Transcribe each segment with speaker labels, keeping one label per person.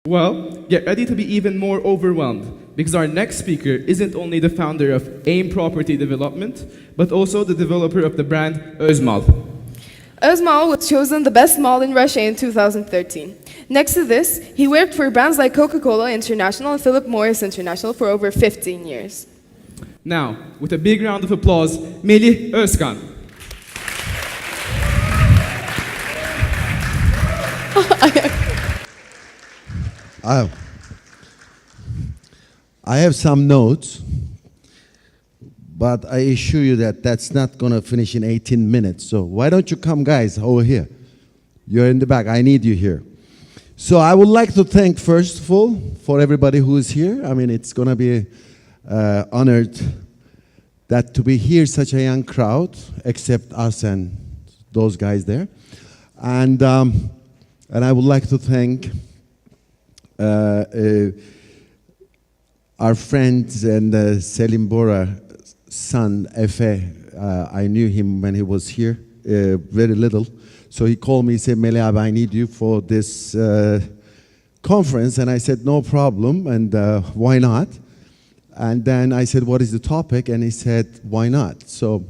Speaker 1: Well, get ready to be even more overwhelmed because our next speaker isn't only the founder of AIM Property Development, but also the developer of the brand Özmal.
Speaker 2: Özmal was chosen the best mall in Russia in 2013. Next to this, he worked for brands like Coca-Cola International and Philip Morris International for over 15 years.
Speaker 1: Now, with a big round of applause, Melih Özkan.
Speaker 3: I have some notes, but I assure you that that's not going to finish in 18 minutes. So why don't you come, guys, over here? You're in the back. I need you here. So I would like to thank, first of all, for everybody who is here. I mean, it's going to be honored that to be here, such a young crowd, except us and those guys there. And I would like to thank our friends and Selim Bora's son, Efe. I knew him when he was here, very little. So he called me, he said, Melih abi, I need you for this conference. And I said, no problem, and why not? And then I said, what is the topic? And he said, why not? So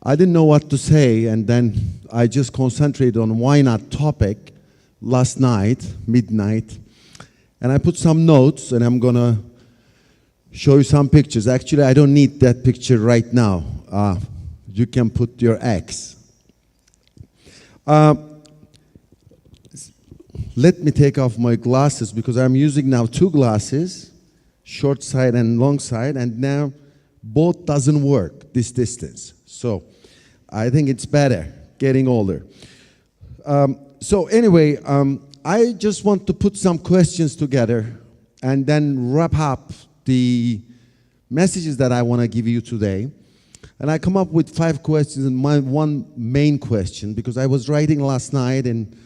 Speaker 3: I didn't know what to say, and then I just concentrated on why not topic last night, midnight. And I put some notes, and I'm going to show you some pictures. Actually, I don't need that picture right now. You can put your X. Let me take off my glasses because I'm using now two glasses, short side and long side, and now both doesn't work this distance. So I think it's better getting older. So anyway, I just want to put some questions together and then wrap up the messages that I want to give you today. And I come up with 5 questions and my one main question, because I was writing last night and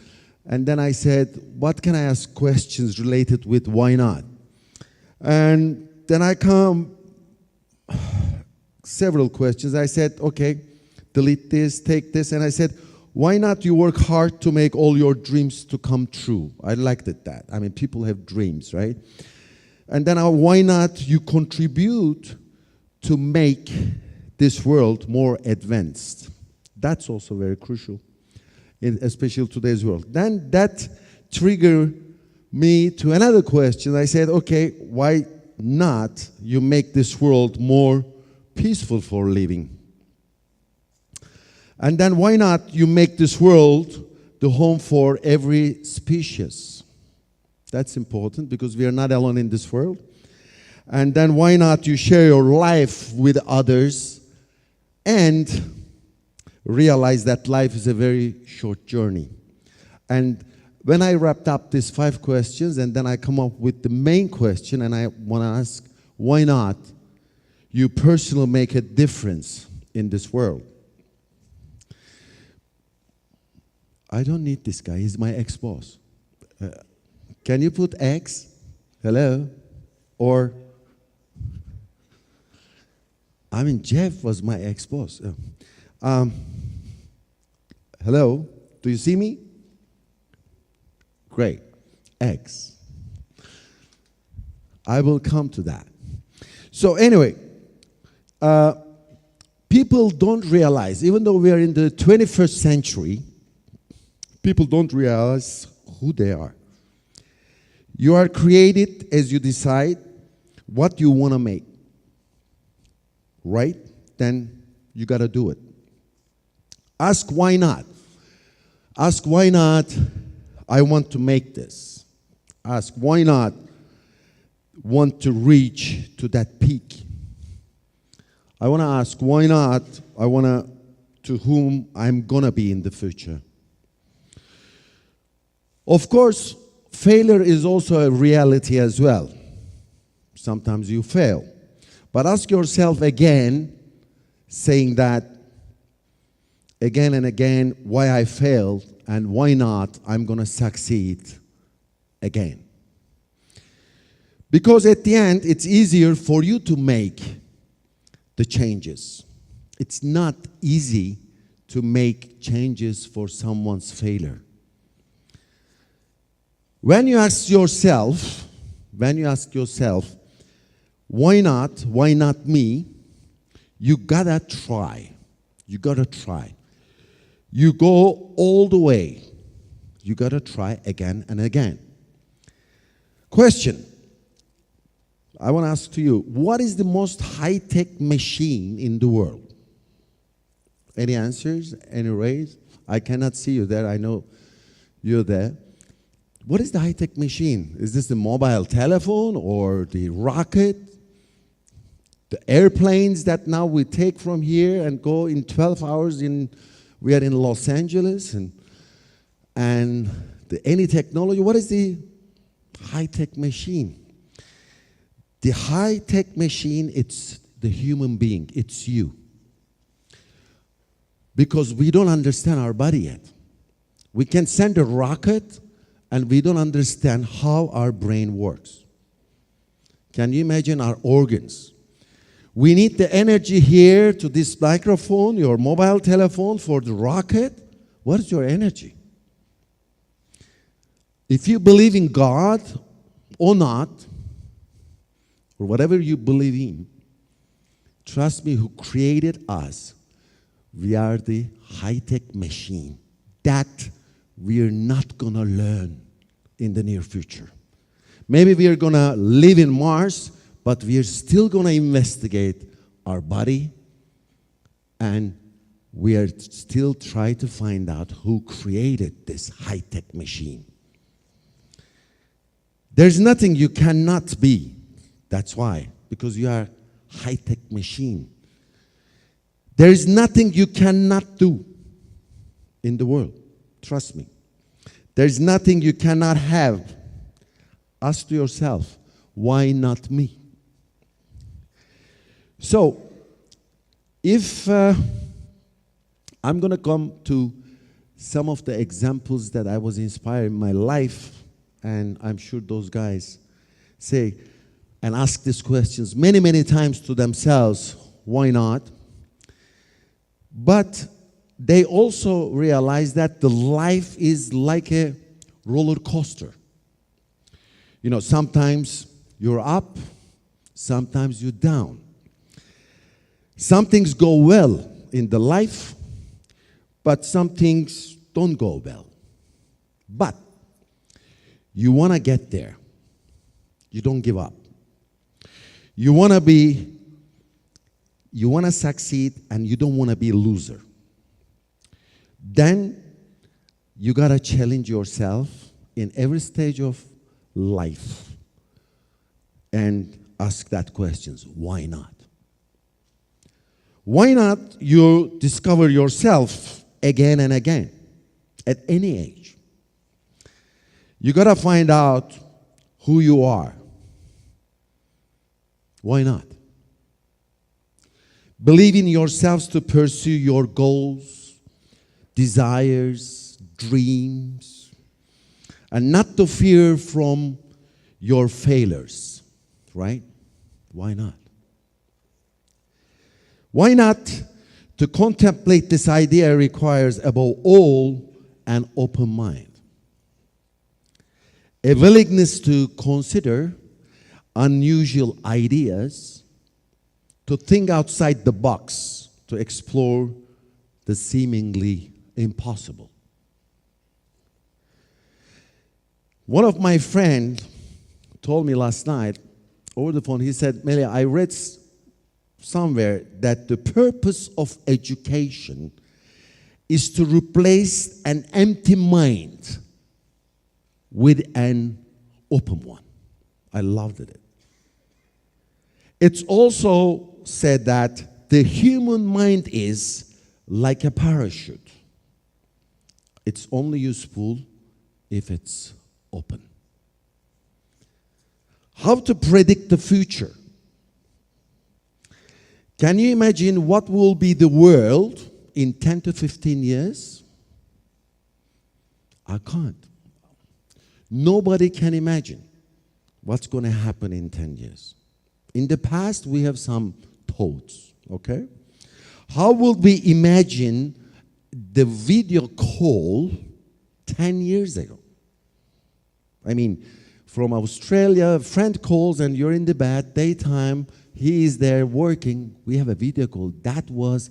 Speaker 3: then I said, what can I ask questions related with why not? And then I come several questions. I said, okay, delete this, take this, and I said, why not you work hard to make all your dreams to come true? I liked it that. I mean, people have dreams, right? And then why not you contribute to make this world more advanced? That's also very crucial, especially today's world. Then that triggered me to another question. I said, okay, why not you make this world more peaceful for living? And then why not you make this world the home for every species? That's important because we are not alone in this world. And then why not you share your life with others and realize that life is a very short journey. And when I wrapped up these 5 questions and then I come up with the main question and I want to ask, why not you personally make a difference in this world? I don't need this guy. He's my ex-boss. Can you put X? Hello? Or, I mean, Jeff was my ex-boss. Hello? Do you see me? Great. X. I will come to that. So anyway, people don't realize, even though we are in the 21st century, people don't realize who they are. You are created as you decide what you want to make. Right? Then you got to do it. Ask why not. Ask why not I want to make this. Ask why not want to reach to that peak. I want to ask why not I want to whom I'm going to be in the future. Of course, failure is also a reality as well. Sometimes you fail. But ask yourself again, saying that again and again, why I failed and why not I'm going to succeed again. Because at the end, it's easier for you to make the changes. It's not easy to make changes for someone's failure. When you ask yourself, why not me? You gotta try. You gotta try. You go all the way. You gotta try again and again. Question. I want to ask to you, what is the most high-tech machine in the world? Any answers? Any raise? I cannot see you there. I know you're there. What is the high-tech machine? Is this the mobile telephone or the rocket? The airplanes that now we take from here and go in 12 hours we are in Los Angeles and any technology. What is the high-tech machine? The high-tech machine, it's the human being. It's you. Because we don't understand our body yet. We can send a rocket and we don't understand how our brain works. Can you imagine our organs? We need the energy here to this microphone, your mobile telephone, for the rocket. What is your energy? If you believe in God or not, or whatever you believe in, trust me, who created us, we are the high-tech machine that we're not going to learn in the near future. Maybe we are going to live in Mars, but we are still going to investigate our body, and we are still trying to find out who created this high-tech machine. There's nothing you cannot be. That's why, because you are high-tech machine. There is nothing you cannot do in the world. Trust me. There's nothing you cannot have. Ask to yourself, why not me? So, if I'm going to come to some of the examples that I was inspired in my life, and I'm sure those guys say and ask these questions many, many times to themselves, why not? But they also realize that the life is like a roller coaster. You know, sometimes you're up, sometimes you're down. Some things go well in the life, but some things don't go well. But you want to get there. You don't give up. You want to succeed, and you don't want to be a loser. Then you got to challenge yourself in every stage of life and ask that questions. Why not? Why not you discover yourself again and again at any age? You got to find out who you are. Why not? Believe in yourselves to pursue your goals, desires, dreams, and not to fear from your failures, right? Why not? Why not? To contemplate this idea requires, above all, an open mind. A willingness to consider unusual ideas, to think outside the box, to explore the seemingly impossible. One of my friends told me last night over the phone, he said, Melih, I read somewhere that the purpose of education is to replace an empty mind with an open one. I loved it. It's also said that the human mind is like a parachute. It's only useful if it's open. How to predict the future? Can you imagine what will be the world in 10 to 15 years? I can't. Nobody can imagine what's going to happen in 10 years. In the past, we have some thoughts, okay? How would we imagine the video call 10 years ago? I mean, from Australia, a friend calls and you're in the bed, daytime, he is there working. We have a video call. That was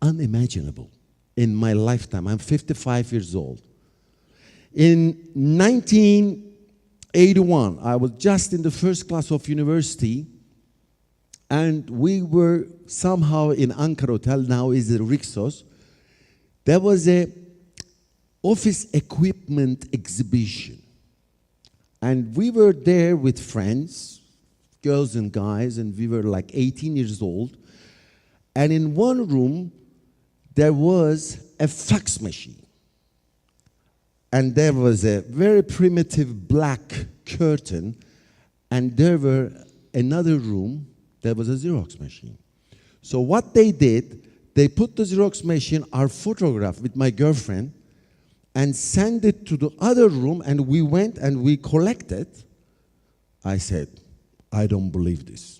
Speaker 3: unimaginable in my lifetime. I'm 55 years old. In 1981, I was just in the first class of university, and we were somehow in Ankara Hotel, now is the Rixos. There was a office equipment exhibition. And we were there with friends, girls and guys, and we were like 18 years old. And in one room, there was a fax machine. And there was a very primitive black curtain. And there were another room, there was a Xerox machine. So what they did, they put the Xerox machine, our photograph with my girlfriend, and sent it to the other room, and we went and we collected. I said, I don't believe this.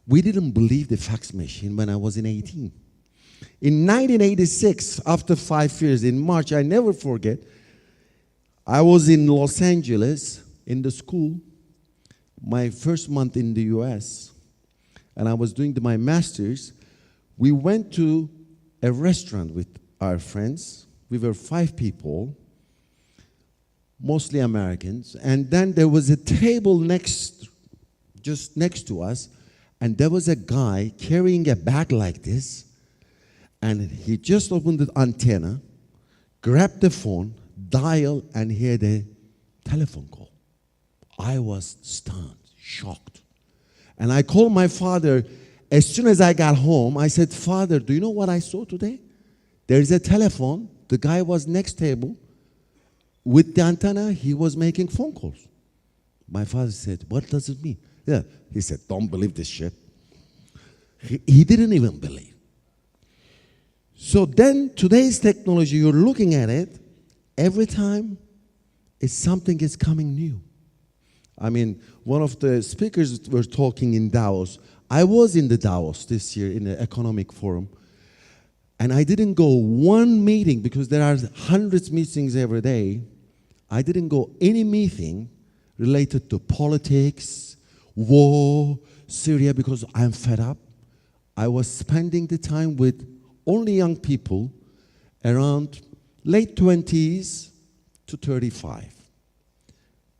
Speaker 3: We didn't believe the fax machine when I was in 18. In 1986, after 5 years, in March, I never forget, I was in Los Angeles in the school, my first month in the US, and I was doing my master's. We went to a restaurant with our friends. We were 5 people, mostly Americans, and then there was a table just next to us, and there was a guy carrying a bag like this, and he just opened the antenna, grabbed the phone, dialed, and he had a telephone call. I was stunned, shocked. And I called my father. As soon as I got home, I said, Father, do you know what I saw today? There's a telephone. The guy was next table. With the antenna, he was making phone calls. My father said, what does it mean? Yeah. He said, don't believe this shit. He didn't even believe. So then, today's technology, you're looking at it, every time something is coming new. I mean, one of the speakers were talking in Davos. I was in the Davos this year in the economic forum, and I didn't go one meeting because there are hundreds of meetings every day. I didn't go any meeting related to politics, war, Syria, because I'm fed up. I was spending the time with only young people around late 20s to 35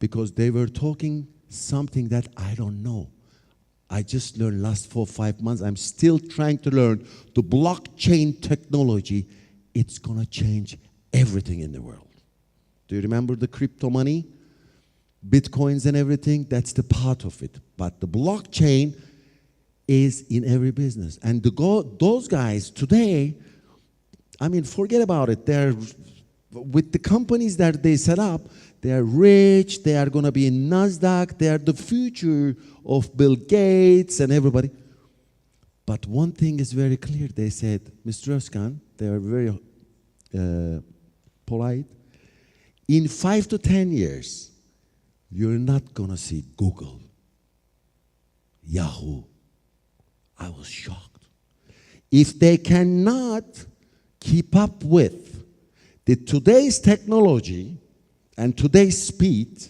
Speaker 3: because they were talking something that I don't know. I just learned last 4 or 5 months. I'm still trying to learn the blockchain technology. It's going to change everything in the world. Do you remember the crypto money? Bitcoins and everything? That's the part of it. But the blockchain is in every business. And those guys today, I mean, forget about it. They're, with the companies that they set up, they are rich, they are going to be in NASDAQ, they are the future of Bill Gates and everybody. But one thing is very clear. They said, Mr. Özkan, they are very polite. In 5 to 10 years, you're not going to see Google, Yahoo. I was shocked. If they cannot keep up with today's technology and today's speed,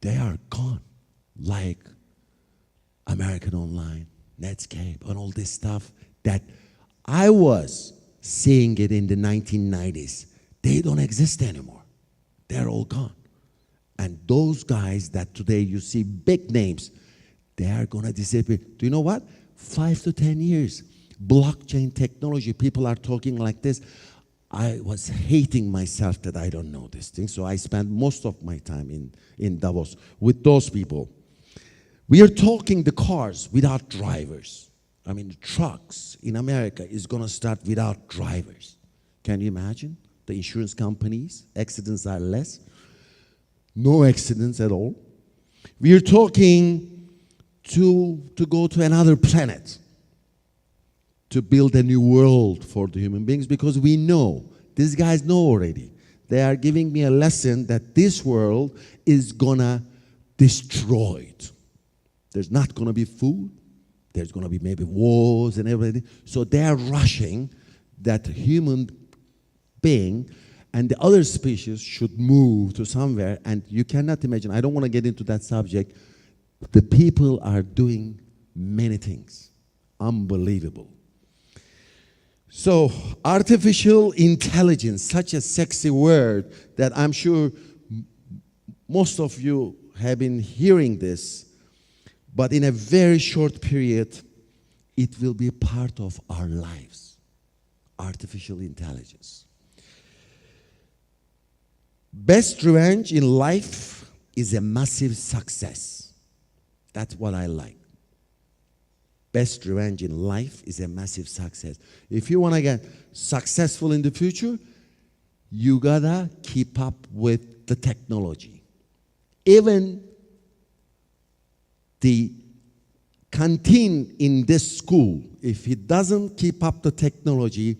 Speaker 3: they are gone. Like American Online, Netscape, and all this stuff that I was seeing it in the 1990s. They don't exist anymore. They're all gone. And those guys that today you see big names, they are going to disappear. Do you know what? 5 to 10 years. Blockchain technology, people are talking like this. I was hating myself that I don't know this thing, so I spent most of my time in Davos with those people. We are talking the cars without drivers. I mean, the trucks in America is going to start without drivers. Can you imagine? The insurance companies, accidents are less. No accidents at all. We are talking to go to another planet, to build a new world for the human beings, because we know, these guys know already. They are giving me a lesson that this world is gonna destroy it. There's not gonna be food. There's gonna be maybe wars and everything. So they are rushing that human being and the other species should move to somewhere, and you cannot imagine, I don't want to get into that subject, the people are doing many things. Unbelievable. So, artificial intelligence, such a sexy word that I'm sure most of you have been hearing this, but in a very short period, it will be a part of our lives. Artificial intelligence. Best revenge in life is a massive success. That's what I like. Best revenge in life is a massive success. If you want to get successful in the future, you gotta keep up with the technology. Even the canteen in this school, if it doesn't keep up the technology,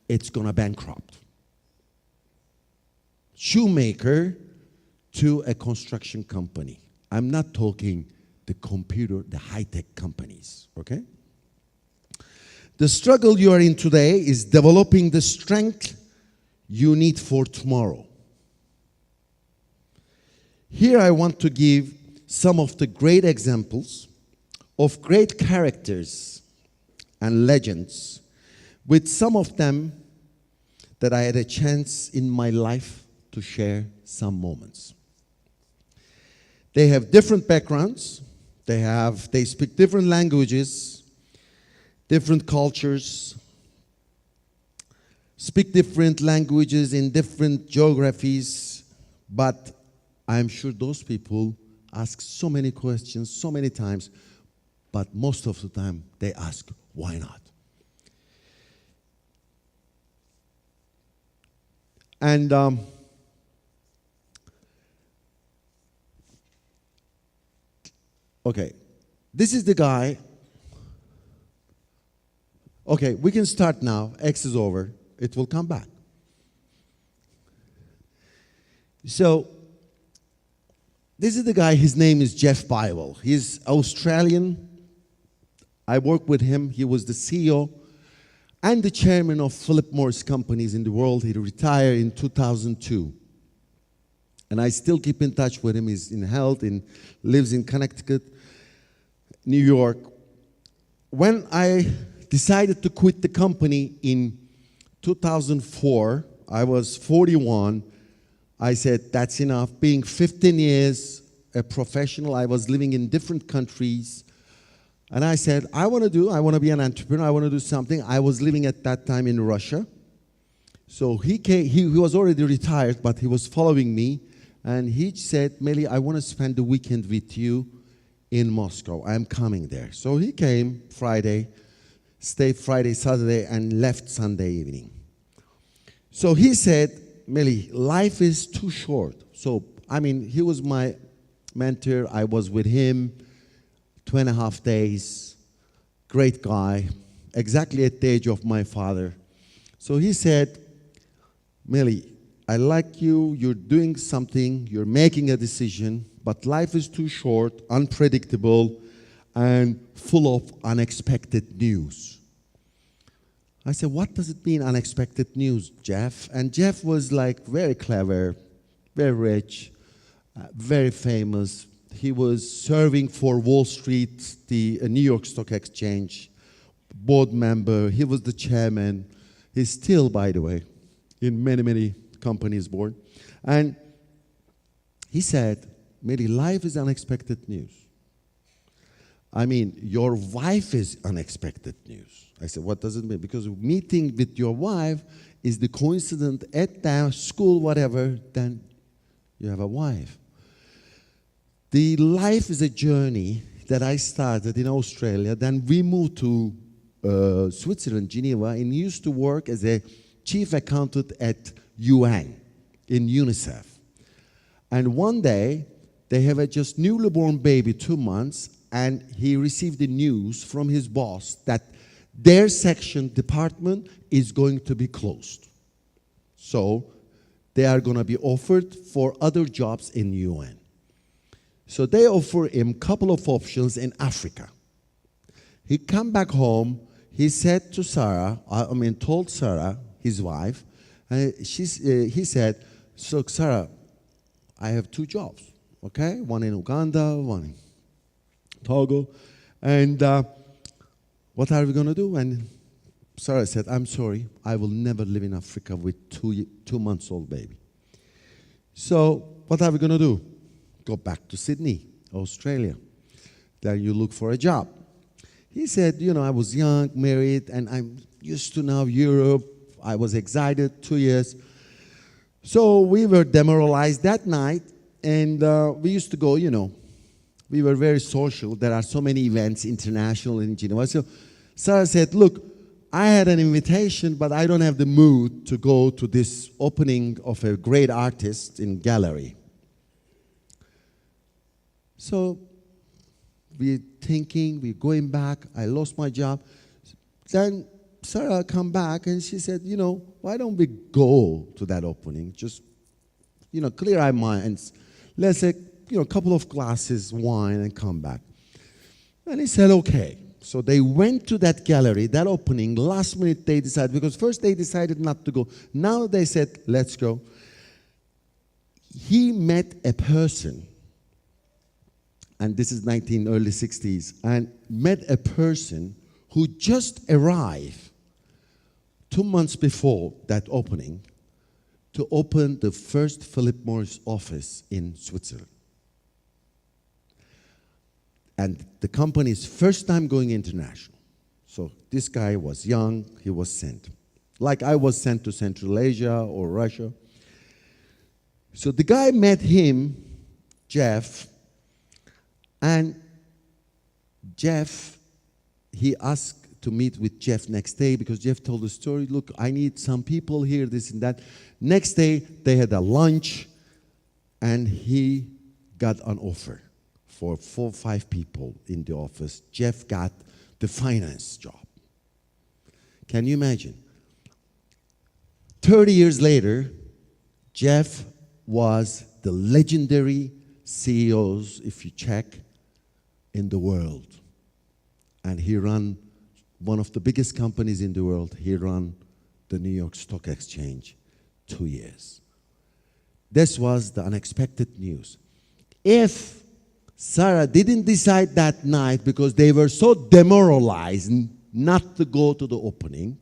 Speaker 3: it's gonna bankrupt. Shoemaker to a construction company. I'm not talking the computer, the high-tech companies, okay? The struggle you are in today is developing the strength you need for tomorrow. Here I want to give some of the great examples of great characters and legends, with some of them that I had a chance in my life to share some moments. They have different backgrounds. They speak different languages, different cultures, speak different languages in different geographies, but I'm sure those people ask so many questions so many times, but most of the time they ask, why not? And okay, this is the guy. Okay, we can start now. X is over. It will come back. So, this is the guy. His name is Jeff Bible. He's Australian. I worked with him. He was the CEO and the chairman of Philip Morris companies in the world. He retired in 2002. And I still keep in touch with him. He's in health and lives in Connecticut, New York. When I decided to quit the company in 2004, I was 41. I said, that's enough. Being 15 years a professional, I was living in different countries. And I said, I want to be an entrepreneur. I want to do something. I was living at that time in Russia. So he came, he was already retired, but he was following me. And he said, Melih, I want to spend the weekend with you in Moscow. I'm coming there. So he came Friday, stayed Friday, Saturday, and left Sunday evening. So he said, Melih, life is too short. So, I mean, he was my mentor. I was with him 2.5 days. Great guy, exactly at the age of my father. So he said, Melih, I like you, you're doing something, you're making a decision, but life is too short, unpredictable, and full of unexpected news. I said, what does it mean, unexpected news, Jeff? And Jeff was like very clever, very rich, very famous. He was serving for Wall Street, the New York Stock Exchange, board member. He was the chairman. He's still, by the way, in many, many companies board. And he said, Melih, life is unexpected news. I mean, your wife is unexpected news. I said, what does it mean? Because meeting with your wife is the coincidence at the school, whatever, then you have a wife. The life is a journey that I started in Australia. Then we moved to Switzerland, Geneva, and used to work as a chief accountant at UN, in UNICEF. And one day, they have a just newly born baby, 2 months, and he received the news from his boss that their section department is going to be closed. So they are going to be offered for other jobs in UN. So they offer him a couple of options in Africa. He come back home, he said to Sarah, told Sarah, his wife, He said, so Sarah, I have 2 jobs, okay? One in Uganda, one in Togo. And what are we going to do? And Sarah said, I'm sorry, I will never live in Africa with 2 months old baby. So what are we going to do? Go back to Sydney, Australia. Then you look for a job. He said, I was young, married, and I'm used to now Europe. I was excited, 2 years. So we were demoralized that night, and we used to go, we were very social. There are so many events, international in Geneva. So Sarah said, look, I had an invitation, but I don't have the mood to go to this opening of a great artist in gallery. So we're thinking, we're going back. I lost my job. Then Sarah come back and she said, why don't we go to that opening? Just, clear our minds. Let's take, a couple of glasses wine and come back. And he said, okay. So they went to that gallery, that opening. Last minute they decided, because first they decided not to go. Now they said, let's go. He met a person, and this is early 60s, and met a person who just arrived 2 months before that opening to open the first Philip Morris office in Switzerland. And the company's first time going international. So this guy was young, he was sent. Like I was sent to Central Asia or Russia. So the guy met him, Jeff, and Jeff, he asked to meet with Jeff next day because Jeff told the story, look, I need some people here, this and that. Next day, they had a lunch, and he got an offer for 4 or 5 people in the office. Jeff got the finance job. Can you imagine? 30 years later, Jeff was the legendary CEOs, if you check, in the world. And he ran one of the biggest companies in the world. He ran the New York Stock Exchange 2 years. This was the unexpected news. If Sarah didn't decide that night because they were so demoralized not to go to the opening,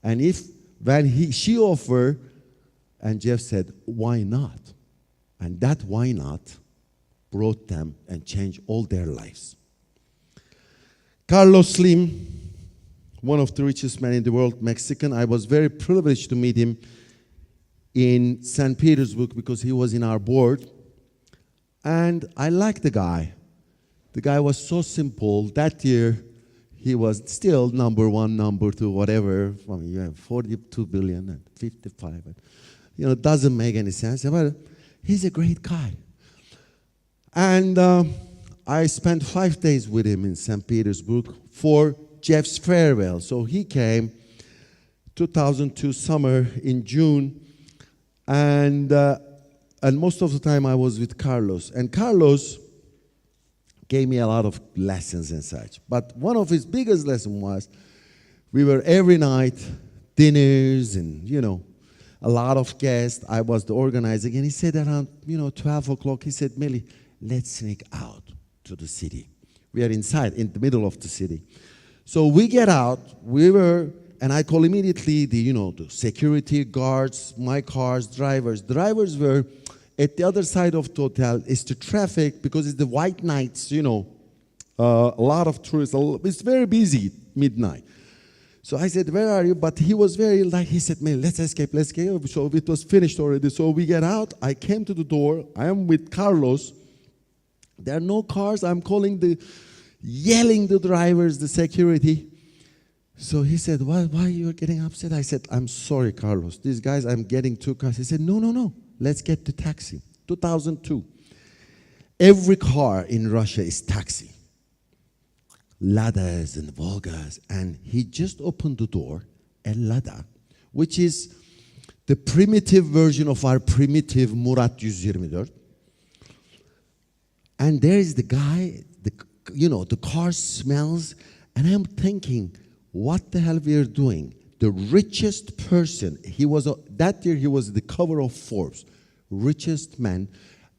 Speaker 3: and she offered, and Jeff said, why not? And that why not brought them and changed all their lives. Carlos Slim, one of the richest men in the world, Mexican. I was very privileged to meet him in St. Petersburg because he was in our board. And I liked the guy. The guy was so simple. That year, he was still number 1, number 2, whatever. I mean, you have 42 billion and 55. It doesn't make any sense. But he's a great guy. And I spent 5 days with him in St. Petersburg for Jeff's farewell. So he came 2002 summer in June. And most of the time I was with Carlos. And Carlos gave me a lot of lessons and such. But one of his biggest lessons was we were every night, dinners and, a lot of guests. I was the organizer. And he said around, 12 o'clock, he said, Melih, let's sneak out to the city. We are inside, in the middle of the city. So we get out. And I call immediately the security guards, my cars, drivers. Drivers were at the other side of the hotel. It's the traffic because it's the white nights, a lot of tourists. It's very busy midnight. So I said, where are you? But he was he said, man, let's escape. So it was finished already. So we get out. I came to the door. I am with Carlos. There are no cars. I'm yelling the drivers, the security. So he said, why are you getting upset? I said, I'm sorry, Carlos. These guys, I'm getting 2 cars. He said, no. Let's get the taxi. 2002. Every car in Russia is taxi. Ladas and Volgas. And he just opened the door, a Lada, which is the primitive version of our primitive Murat 124. And there is the guy, the car smells, and I'm thinking, what the hell we are doing? the richest person. That year he was the cover of Forbes, richest man.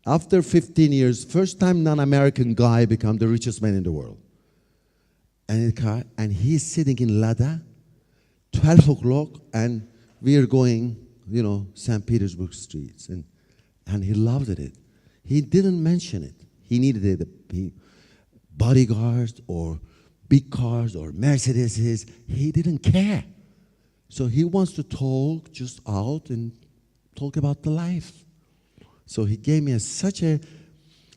Speaker 3: After 15 years, first time non-American guy become the richest man in the world. And he's sitting in Lada, 12 o'clock, and we are going, St. Petersburg streets. And he loved it. He didn't mention it. He needed bodyguards or big cars or Mercedeses. He didn't care. So he wants to talk just out and talk about the life. So he gave me such a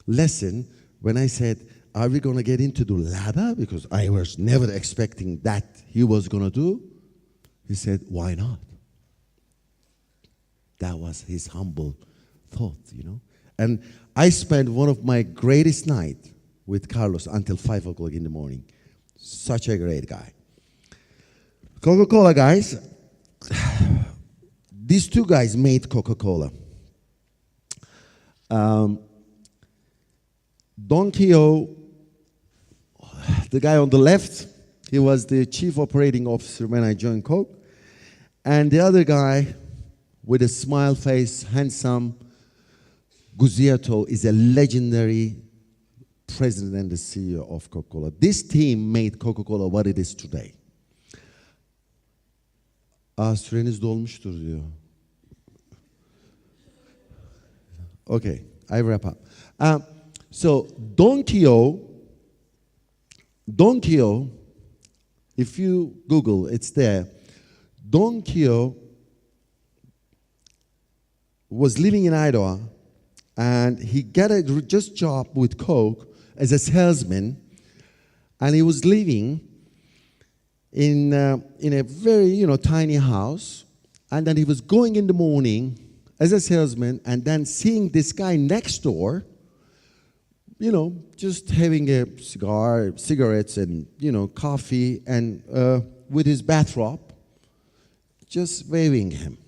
Speaker 3: lesson when I said, are we going to get into the ladder? Because I was never expecting that he was going to do. He said, why not? That was his humble thought, And I spent one of my greatest nights with Carlos until 5 o'clock in the morning. Such a great guy. Coca-Cola guys, these two guys made Coca-Cola. Don Keogh, the guy on the left, he was the chief operating officer when I joined Coke. And the other guy with a smile face, handsome, Guziato, is a legendary president and the CEO of Coca-Cola. This team made Coca-Cola what it is today. Süreniz dolmuştur diyor. Okay, I wrap up. So Don Keogh, if you Google, it's there. Don Keogh was living in Idaho, and he got a just job with Coke as a salesman, and he was living in a very tiny house, and then he was going in the morning as a salesman, and then seeing this guy next door, just having a cigarettes and coffee, and with his bathrobe, just waving him.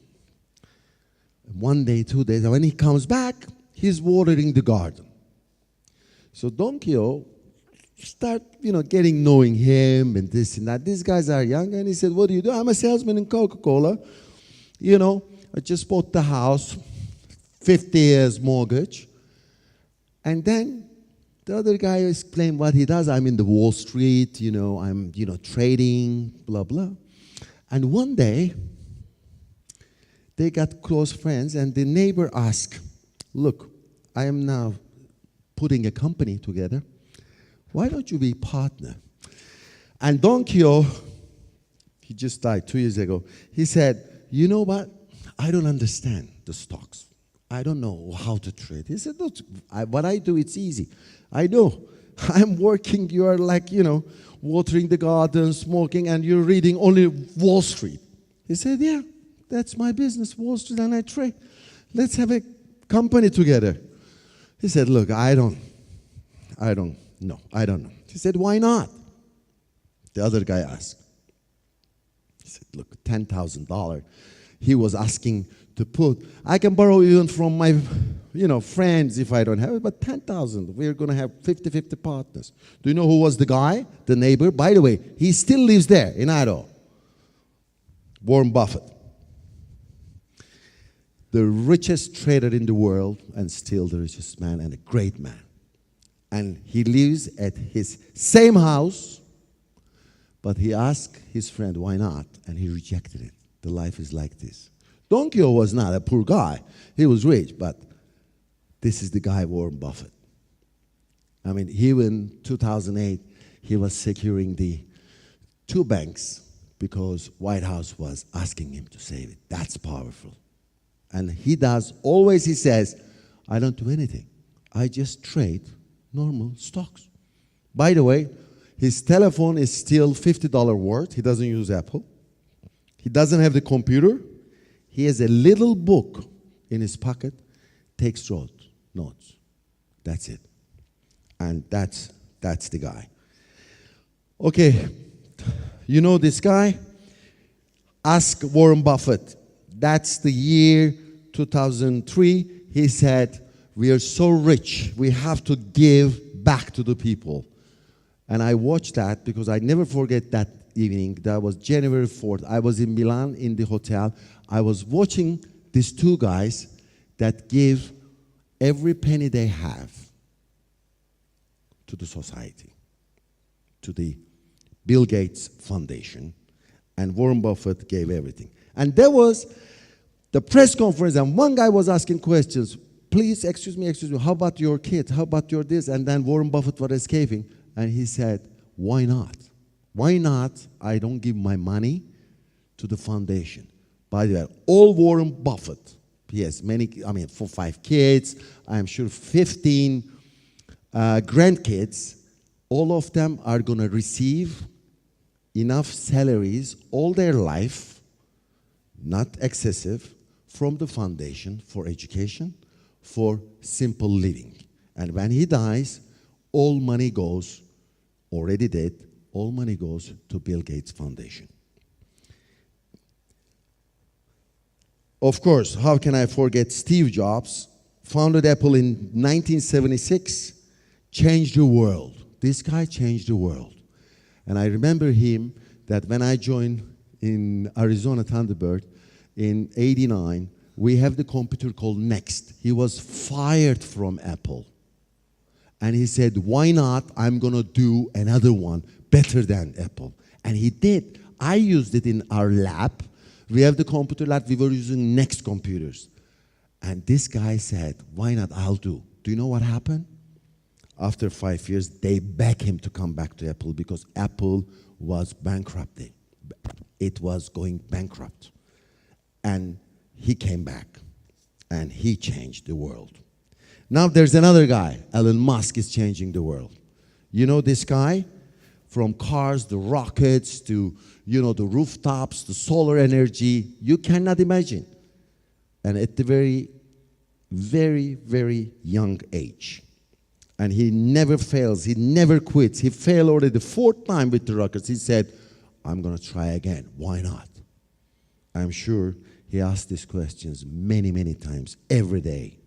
Speaker 3: One day, 2 days, and when he comes back, he's watering the garden. So Don Keogh start, knowing him and this and that. These guys are young, and he said, what do you do? I'm a salesman in Coca-Cola. I just bought the house, 50 years mortgage. And then the other guy explained what he does. I'm in the Wall Street, I'm, trading, blah, blah. And one day, they got close friends, and the neighbor asked, look, I am now putting a company together. Why don't you be partner? And Don Keogh, he just died 2 years ago. He said, you know what? I don't understand the stocks. I don't know how to trade. He said, look, what I do, it's easy. I know. I'm working, you are like, watering the garden, smoking, and you're reading only Wall Street. He said, yeah, that's my business, Wall Street, and I trade. Let's have a company together. He said, look, I don't know. He said, why not? The other guy asked. He said, look, $10,000. He was asking to put, I can borrow even from my, friends if I don't have it, but 10,000. We're going to have 50-50 partners. Do you know who was the guy? The neighbor? By the way, he still lives there in Idaho. Warren Buffett. The richest trader in the world, and still the richest man, and a great man. And he lives at his same house, but he asked his friend, why not? And he rejected it. The life is like this. Don Keogh was not a poor guy. He was rich, but this is the guy, Warren Buffett. I mean, in 2008, he was securing the 2 banks because White House was asking him to save it. That's powerful. And he does, always he says, I don't do anything. I just trade normal stocks. By the way, his telephone is still $50 worth. He doesn't use Apple. He doesn't have the computer. He has a little book in his pocket, takes notes. That's it. And that's the guy. Okay, you know this guy? Ask Warren Buffett. That's the year 2003. He said, we are so rich, we have to give back to the people. And I watched that because I never forget that evening. That was January 4th. I was in Milan in the hotel. I was watching these two guys that give every penny they have to the society, to the Bill Gates Foundation, and Warren Buffett gave everything. And there was the press conference, and one guy was asking questions. Please, excuse me, how about your kids? How about your this? And then Warren Buffett was escaping, and he said, why not? Why not I don't give my money to the foundation? By the way, all Warren Buffett, he has many, 5 kids, I'm sure 15 grandkids, all of them are going to receive enough salaries all their life, not excessive, from the foundation for education, for simple living. And when he dies, all money goes, already did, all money goes to Bill Gates Foundation. Of course, how can I forget Steve Jobs, founded Apple in 1976, changed the world. This guy changed the world. And I remember him that when I joined in Arizona Thunderbird in '89, we have the computer called Next. He was fired from Apple. And he said, why not? I'm going to do another one better than Apple. And he did. I used it in our lab. We have the computer lab. We were using Next computers. And this guy said, why not? I'll do. Do you know what happened? After 5 years, they begged him to come back to Apple because Apple was bankrupting. It was going bankrupt. And he came back, and he changed the world. Now there's another guy, Elon Musk, is changing the world. You know this guy? From cars, the rockets, to the rooftops, the solar energy, you cannot imagine. And at the very, very, very young age. And he never fails, he never quits. He failed already the 4th time with the rockets. He said, I'm going to try again. Why not? I'm sure he asked these questions many, many times, every day.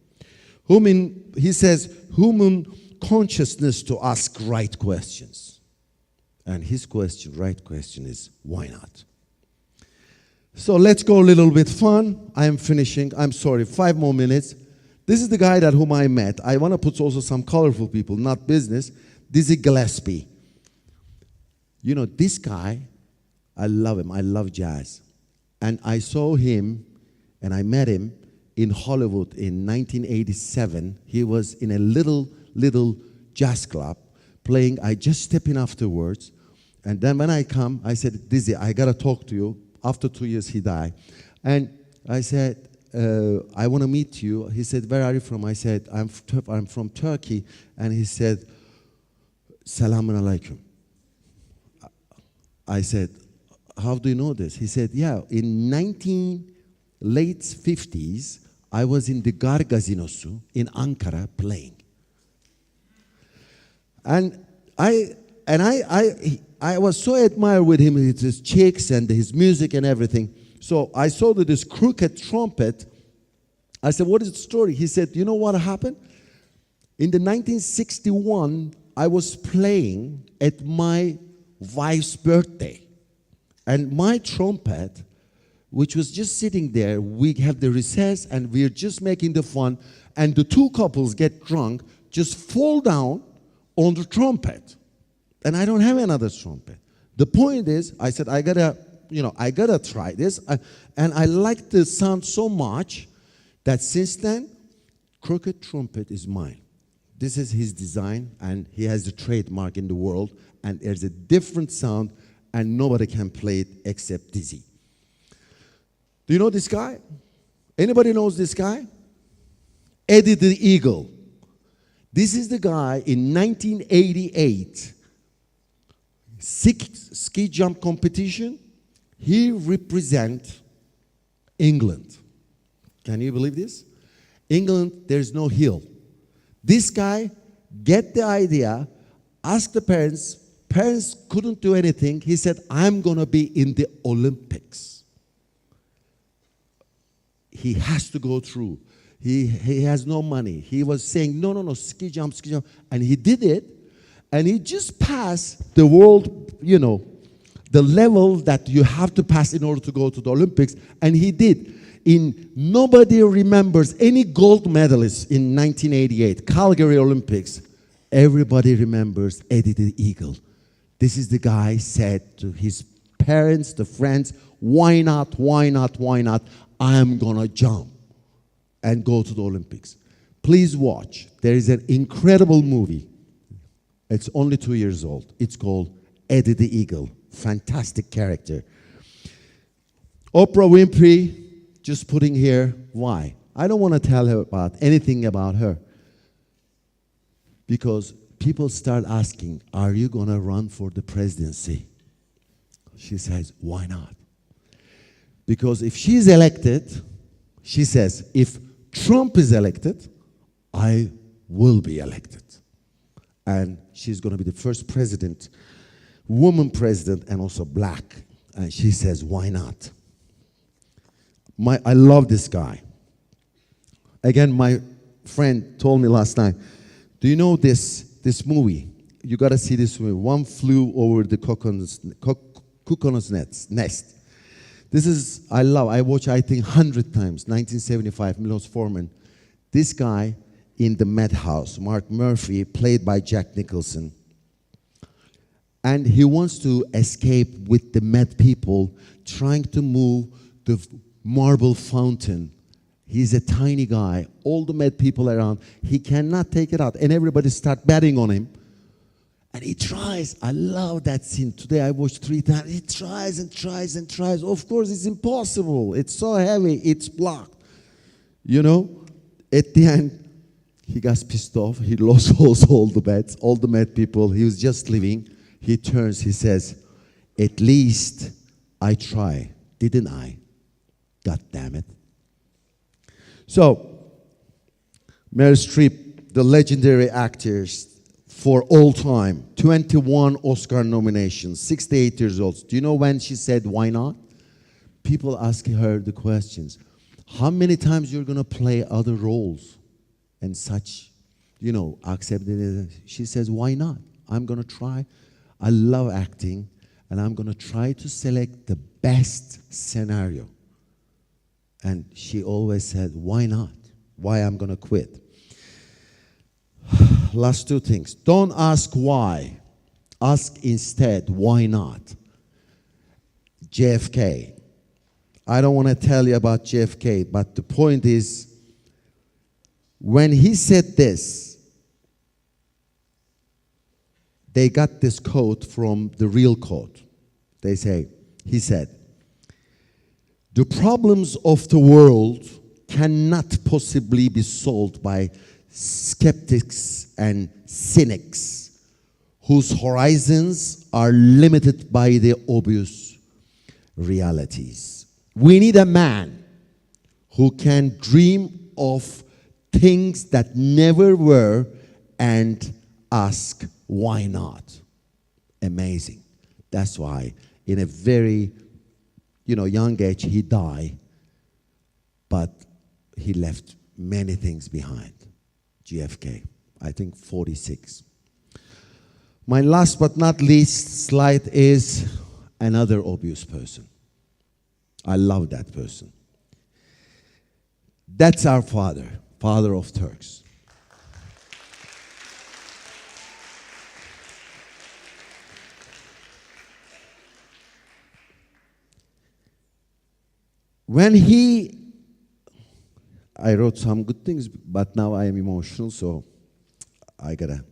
Speaker 3: He says, human consciousness to ask right questions. And his right question is, why not? So let's go a little bit fun. I'm finishing. I'm sorry, 5 more minutes. This is the guy whom I met. I want to put also some colorful people, not business. Dizzy Gillespie. This guy, I love him. I love jazz. And I saw him, and I met him in Hollywood in 1987. He was in a little jazz club playing. I just stepped in afterwards. And then when I come, I said, Dizzy, I got to talk to you. After 2 years, he died. And I said, I want to meet you. He said, where are you from? I said, I'm from Turkey. And he said, Selamun Aleyküm. I said, how do you know this? He said, yeah, in late 50s, I was in the Gar Gazinosu in Ankara playing. And I was so admired with him, his chicks and his music and everything. So I saw that this crooked trumpet. I said, what is the story? He said, you know what happened? In the 1961, I was playing at my wife's birthday. And my trumpet, which was just sitting there, we have the recess and we're just making the fun. And the 2 couples get drunk, just fall down on the trumpet. And I don't have another trumpet. The point is, I said, I gotta try this. And I liked the sound so much that since then, crooked trumpet is mine. This is his design, and he has a trademark in the world, and there's a different sound, and nobody can play it except Dizzy. Do you know this guy? Anybody knows this guy? Eddie the Eagle. This is the guy in 1988, ski jump competition. He represents England. Can you believe this? England, there's no hill. This guy get the idea, asked the parents. Parents couldn't do anything. He said, I'm going to be in the Olympics. He has to go through. He has no money. He was saying, no, ski jump. And he did it. And he just passed the world, the level that you have to pass in order to go to the Olympics, and he did. Nobody remembers any gold medalist in 1988, Calgary Olympics. Everybody remembers Eddie the Eagle. This is the guy said to his parents, the friends, why not, why not, why not? I am gonna jump and go to the Olympics. Please watch. There is an incredible movie. It's only 2 years old. It's called Eddie the Eagle. Fantastic character. Oprah Winfrey, just putting here, why? I don't want to tell her about anything about her. Because people start asking, are you going to run for the presidency? She says, why not? Because if she's elected, she says, if Trump is elected, I will be elected. And she's going to be the first president, woman president, and also black. And she says, why not? I love this guy. Again, my friend told me last night, do you know this movie? You got to see this movie. One Flew Over the Cuckoo's Nest. This is, I watch, I think, 100 times. 1975, Milos Forman. This guy in the Met House, Mark Murphy, played by Jack Nicholson. And he wants to escape with the Met people, trying to move the marble fountain. He's a tiny guy. All the Met people around. He cannot take it out. And everybody start betting on him. And he tries. I love that scene. Today I watched 3 times. He tries and tries and tries. Of course, it's impossible. It's so heavy. It's blocked. You know, at the end, he got pissed off. He lost all the bets. All the Met people. He was just leaving. He turns. He says, at least I try. Didn't I? God damn it. So, Meryl Streep, the legendary actors for all time, 21 Oscar nominations, 68 years old. Do you know when she said, why not? People ask her the questions. How many times you're going to play other roles and such, you know, accepted it? She says, why not? I'm going to try. I love acting, and I'm going to try to select the best scenario. And she always said, why not? Why I'm going to quit? Last 2 things. Don't ask why. Ask instead, why not? JFK. I don't want to tell you about JFK, but the point is, when he said this, they got this quote from the real quote. He said, the problems of the world cannot possibly be solved by skeptics and cynics whose horizons are limited by the obvious realities. We need a man who can dream of things that never were and ask, why not? Amazing. That's why in a very young age, he died, but he left many things behind. JFK, I think 46. My last but not least slide is another obvious person. I love that person. That's our father of Turks. I wrote some good things, but now I am emotional, so I gotta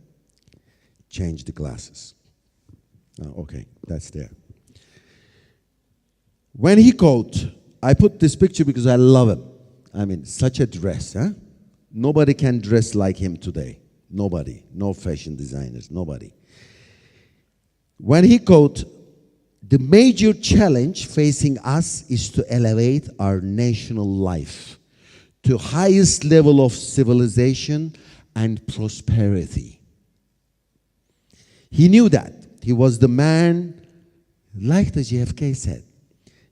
Speaker 3: change the glasses. Okay, that's there. When he quote, I put this picture because I love him. I mean, such a dress, huh? Nobody can dress like him today. Nobody. No fashion designers, nobody. When he quote, the major challenge facing us is to elevate our national life to highest level of civilization and prosperity. He knew that. He was the man, like the JFK said,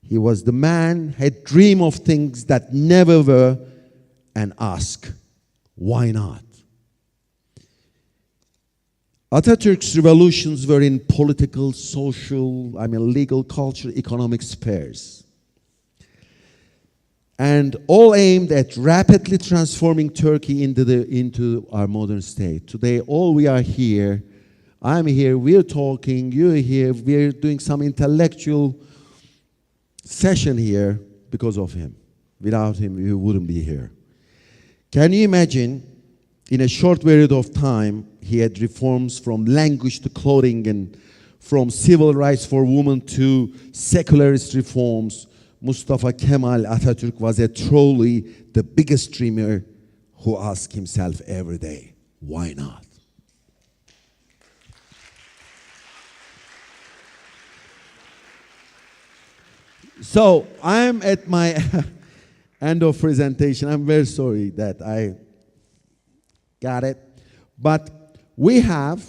Speaker 3: he was the man, had dream of things that never were, and ask, why not? Atatürk's revolutions were in political, social, legal, culture, economic spheres. And all aimed at rapidly transforming Turkey into our modern state. Today, all we are here, I'm here, we're talking, you're here, we're doing some intellectual session here because of him. Without him, we wouldn't be here. Can you imagine, in a short period of time, he had reforms from language to clothing and from civil rights for women to secularist reforms. Mustafa Kemal Atatürk was truly the biggest dreamer who asked himself every day, why not? So I'm at my end of presentation. I'm very sorry that I got it. But we have,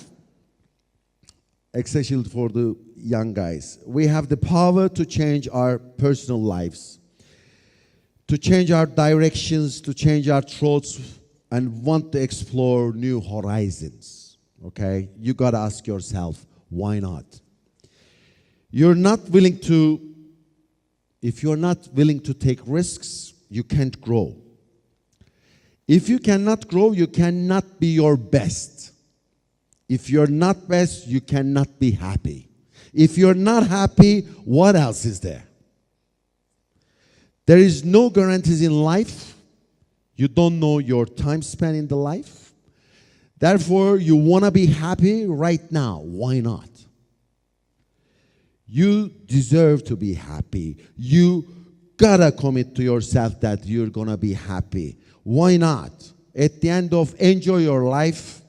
Speaker 3: especially for the young guys, we have the power to change our personal lives, to change our directions, to change our thoughts, and want to explore new horizons. Okay? You gotta ask yourself, why not? You're not willing to, if you're not willing to take risks, you can't grow. If you cannot grow, you cannot be your best. If you're not best, you cannot be happy. If you're not happy, what else is there? There is no guarantees in life. You don't know your time span in the life. Therefore, you want to be happy right now. Why not? You deserve to be happy. You gotta commit to yourself that you're gonna be happy. Why not? At the end of enjoy your life,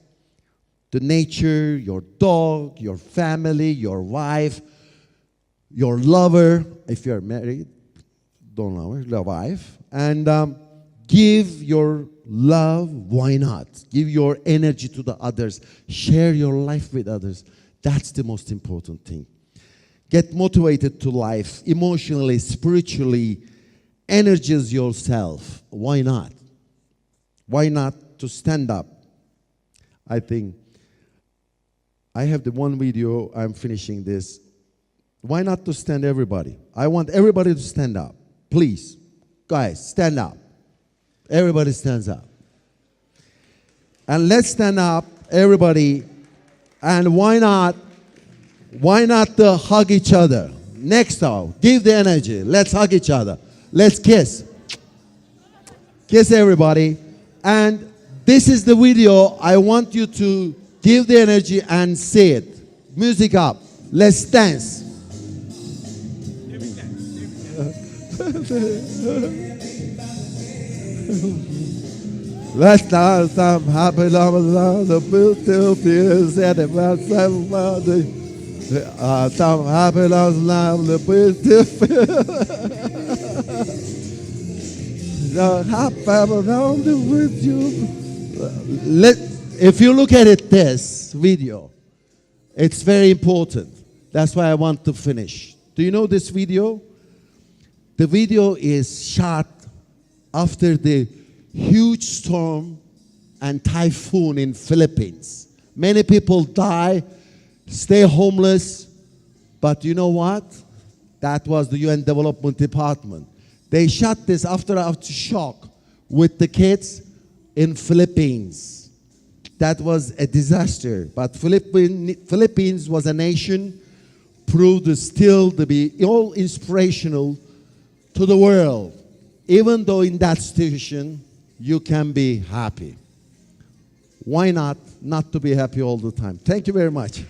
Speaker 3: the nature, your dog, your family, your wife, your lover, if you're married, don't love her, love wife, and give your love, why not? Give your energy to the others. Share your life with others. That's the most important thing. Get motivated to life, emotionally, spiritually, energize yourself. Why not? Why not to stand up? I think I have the one video, I'm finishing this. Why not to stand everybody? I want everybody to stand up. Please, guys, stand up. Everybody stands up. And let's stand up, everybody. And why not to hug each other? Next out, give the energy. Let's hug each other. Let's kiss. Kiss everybody. And this is the video. I want you to give the energy and say it. Music up. Let's dance. Let's dance some happy love, the beautiful tears at the bottom. Some happy love, the beautiful. If you look at it, this video, it's very important. That's why I want to finish. Do you know this video? The video is shot after the huge storm and typhoon in Philippines. Many people die, stay homeless, but you know what? That was the UN Development Department. They shot this after shock with the kids in Philippines. That was a disaster. But Philippines was a nation proved still to be all inspirational to the world. Even though in that situation, you can be happy. Why not to be happy all the time? Thank you very much.